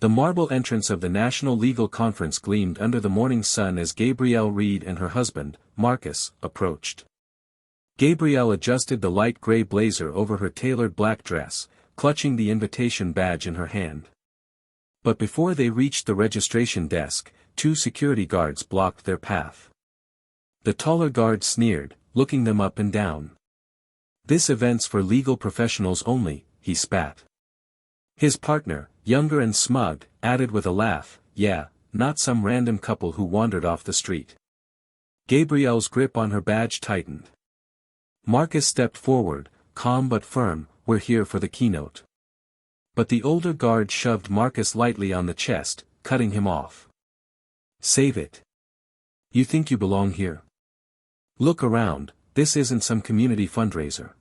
The marble entrance of the National Legal Conference gleamed under the morning sun as Gabrielle Reed and her husband, Marcus, approached. Gabrielle adjusted the light gray blazer over her tailored black dress, clutching the invitation badge in her hand. But before they reached the registration desk, 2 security guards blocked their path. The taller guard sneered, looking them up and down. "This event's for legal professionals only," he spat. His partner, younger and smug, added with a laugh, "Yeah, not some random couple who wandered off the street." Gabrielle's grip on her badge tightened. Marcus stepped forward, calm but firm, "We're here for the keynote." But the older guard shoved Marcus lightly on the chest, cutting him off. "Save it. You think you belong here? Look around, this isn't some community fundraiser."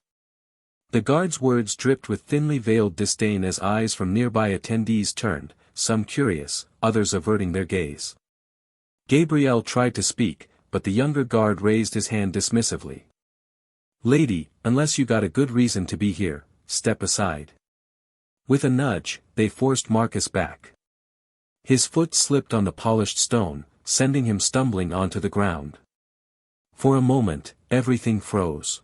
The guard's words dripped with thinly veiled disdain as eyes from nearby attendees turned, some curious, others averting their gaze. Gabrielle tried to speak, but the younger guard raised his hand dismissively. "Lady, unless you got a good reason to be here, step aside." With a nudge, they forced Marcus back. His foot slipped on the polished stone, sending him stumbling onto the ground. For a moment, everything froze.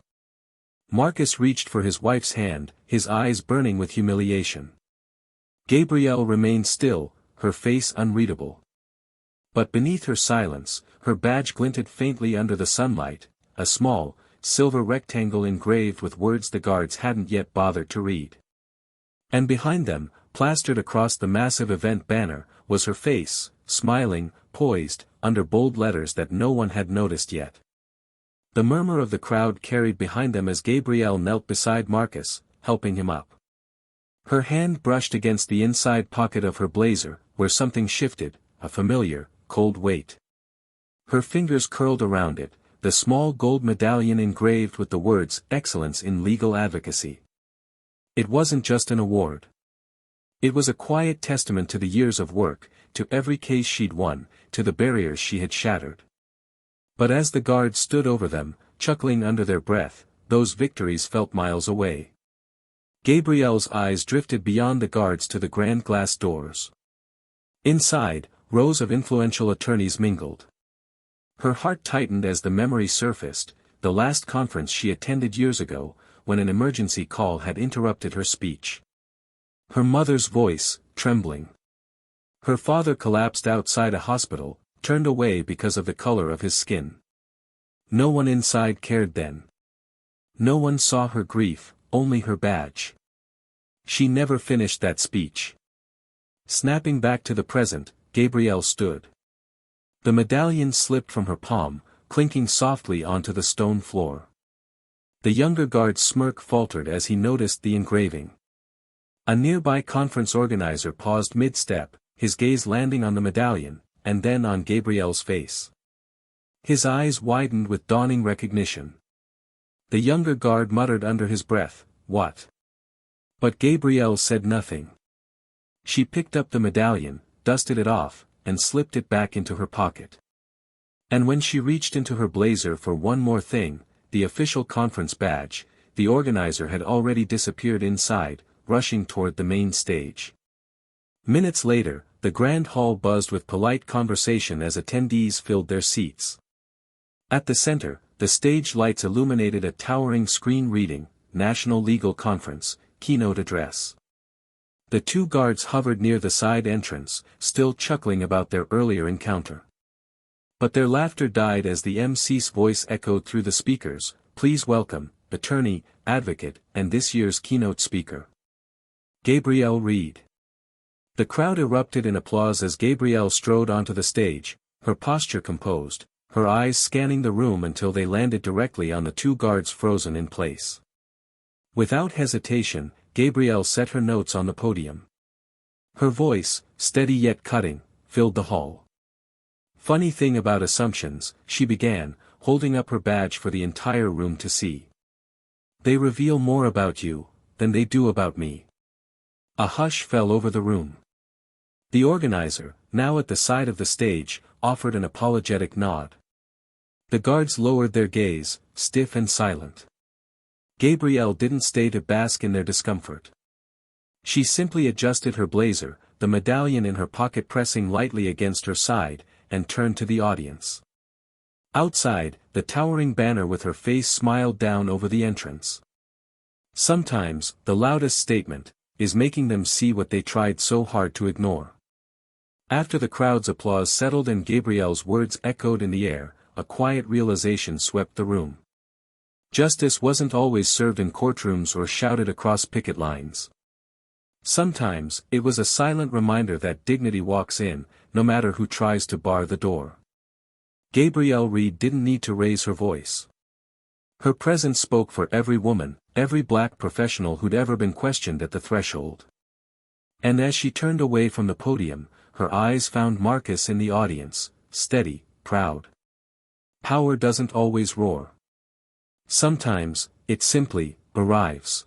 Marcus reached for his wife's hand, his eyes burning with humiliation. Gabrielle remained still, her face unreadable. But beneath her silence, her badge glinted faintly under the sunlight, a small, silver rectangle engraved with words the guards hadn't yet bothered to read. And behind them, plastered across the massive event banner, was her face, smiling, poised, under bold letters that no one had noticed yet. The murmur of the crowd carried behind them as Gabrielle knelt beside Marcus, helping him up. Her hand brushed against the inside pocket of her blazer, where something shifted, a familiar, cold weight. Her fingers curled around it, the small gold medallion engraved with the words "Excellence in Legal Advocacy." It wasn't just an award. It was a quiet testament to the years of work, to every case she'd won, to the barriers she had shattered. But as the guards stood over them, chuckling under their breath, those victories felt miles away. Gabrielle's eyes drifted beyond the guards to the grand glass doors. Inside, rows of influential attorneys mingled. Her heart tightened as the memory surfaced, the last conference she attended years ago, when an emergency call had interrupted her speech. Her mother's voice, trembling. Her father collapsed outside a hospital, turned away because of the color of his skin. No one inside cared then. No one saw her grief, only her badge. She never finished that speech. Snapping back to the present, Gabrielle stood. The medallion slipped from her palm, clinking softly onto the stone floor. The younger guard's smirk faltered as he noticed the engraving. A nearby conference organizer paused mid-step, his gaze landing on the medallion, and then on Gabrielle's face. His eyes widened with dawning recognition. The younger guard muttered under his breath, "What?" But Gabrielle said nothing. She picked up the medallion, dusted it off, and slipped it back into her pocket. And when she reached into her blazer for one more thing, the official conference badge, the organizer had already disappeared inside, rushing toward the main stage. Minutes later, the grand hall buzzed with polite conversation as attendees filled their seats. At the center, the stage lights illuminated a towering screen reading, National Legal Conference, Keynote Address. The 2 guards hovered near the side entrance, still chuckling about their earlier encounter. But their laughter died as the MC's voice echoed through the speakers, "Please welcome, attorney, advocate, and this year's keynote speaker, Gabrielle Reed." The crowd erupted in applause as Gabrielle strode onto the stage, her posture composed, her eyes scanning the room until they landed directly on the 2 guards frozen in place. Without hesitation, Gabrielle set her notes on the podium. Her voice, steady yet cutting, filled the hall. "Funny thing about assumptions," she began, holding up her badge for the entire room to see. "They reveal more about you than they do about me." A hush fell over the room. The organizer, now at the side of the stage, offered an apologetic nod. The guards lowered their gaze, stiff and silent. Gabrielle didn't stay to bask in their discomfort. She simply adjusted her blazer, the medallion in her pocket pressing lightly against her side, and turned to the audience. Outside, the towering banner with her face smiled down over the entrance. Sometimes, the loudest statement, is making them see what they tried so hard to ignore. After the crowd's applause settled and Gabrielle's words echoed in the air, a quiet realization swept the room. Justice wasn't always served in courtrooms or shouted across picket lines. Sometimes, it was a silent reminder that dignity walks in, no matter who tries to bar the door. Gabrielle Reed didn't need to raise her voice. Her presence spoke for every woman, every black professional who'd ever been questioned at the threshold. And as she turned away from the podium, her eyes found Marcus in the audience, steady, proud. Power doesn't always roar. Sometimes, it simply arrives.